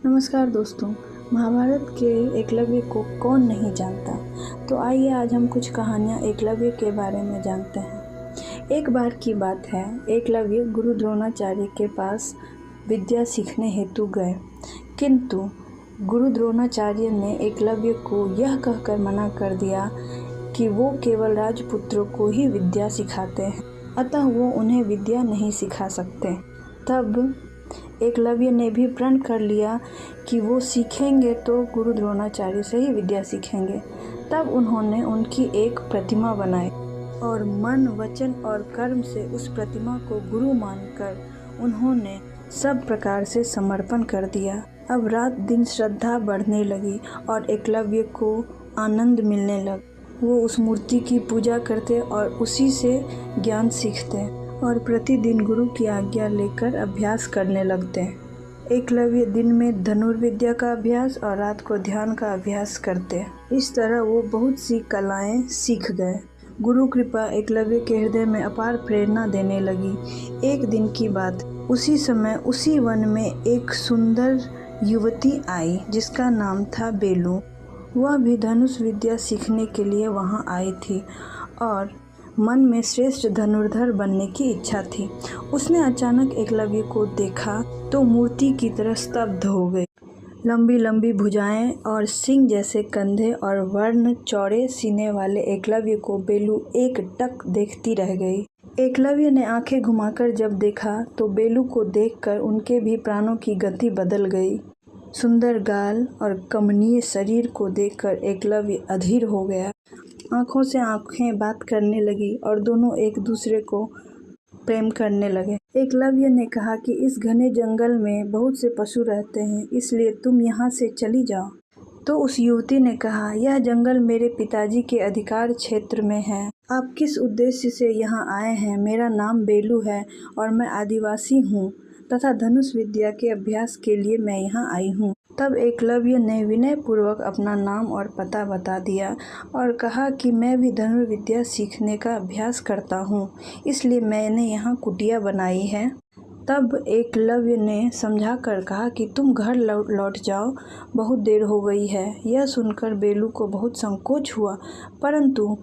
नमस्कार दोस्तों। महाभारत के एकलव्य को कौन नहीं जानता। तो आइए आज हम कुछ कहानियाँ एकलव्य के बारे में जानते हैं। एक बार की बात है, एकलव्य गुरु द्रोणाचार्य के पास विद्या सीखने हेतु गए, किंतु गुरु द्रोणाचार्य ने एकलव्य को यह कहकर मना कर दिया कि वो केवल राजपुत्रों को ही विद्या सिखाते हैं, अतः वो उन्हें विद्या नहीं सिखा सकते। तब एकलव्य ने भी प्रण कर लिया कि वो सीखेंगे तो गुरु द्रोणाचार्य से ही विद्या सीखेंगे। तब उन्होंने उनकी एक प्रतिमा बनाई और मन, वचन और कर्म से उस प्रतिमा को गुरु मानकर उन्होंने सब प्रकार से समर्पण कर दिया। अब रात दिन श्रद्धा बढ़ने लगी और एकलव्य को आनंद मिलने लगा। वो उस मूर्ति की पूजा करते और उसी से ज्ञान सीखते और प्रतिदिन गुरु की आज्ञा लेकर अभ्यास करने लगते। एकलव्य दिन में धनुर्विद्या का अभ्यास और रात को ध्यान का अभ्यास करते। इस तरह वो बहुत सी कलाएं सीख गए। गुरु कृपा एकलव्य के हृदय में अपार प्रेरणा देने लगी। एक दिन की बात, उसी समय उसी वन में एक सुंदर युवती आई जिसका नाम था बेलू। वह भी धनुष विद्या सीखने के लिए वहां आई थी और मन में श्रेष्ठ धनुर्धर बनने की इच्छा थी। उसने अचानक एकलव्य को देखा तो मूर्ति की तरह स्तब्ध हो गई। लंबी लंबी भुजाएं और सिंह जैसे कंधे और वर्ण चौड़े सीने वाले एकलव्य को बेलू एक टक देखती रह गई। एकलव्य ने आंखें घुमाकर जब देखा तो बेलू को देखकर उनके भी प्राणों की गति बदल गई। सुंदर गाल और कमनीय शरीर को देखकर एकलव्य अधीर हो गया। आंखों से आंखें बात करने लगी और दोनों एक दूसरे को प्रेम करने लगे। एकलव्य ने कहा कि इस घने जंगल में बहुत से पशु रहते हैं, इसलिए तुम यहाँ से चली जाओ। तो उस युवती ने कहा, यह जंगल मेरे पिताजी के अधिकार क्षेत्र में है। आप किस उद्देश्य से यहाँ आए हैं? मेरा नाम बेलू है और मैं आदिवासी हूँ तथा धनुष विद्या के अभ्यास के लिए मैं यहाँ आई हूँ। तब एकलव्य ने विनय पूर्वक अपना नाम और पता बता दिया और कहा कि मैं भी धनुर्विद्या सीखने का अभ्यास करता हूँ, इसलिए मैंने यहाँ कुटिया बनाई है। तब एकलव्य ने समझा कर कहा कि तुम घर लौट जाओ, बहुत देर हो गई है। यह सुनकर बेलू को बहुत संकोच हुआ, परंतु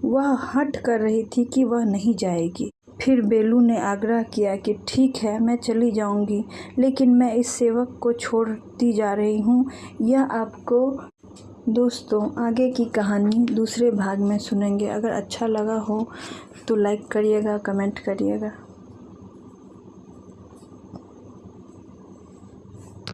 वह हठ कर रही थी कि वह नहीं जाएगी। फिर बेलू ने आग्रह किया कि ठीक है, मैं चली जाऊंगी, लेकिन मैं इस सेवक को छोड़ती जा रही हूँ। यह आपको दोस्तों आगे की कहानी दूसरे भाग में सुनेंगे। अगर अच्छा लगा हो तो लाइक करिएगा, कमेंट करिएगा।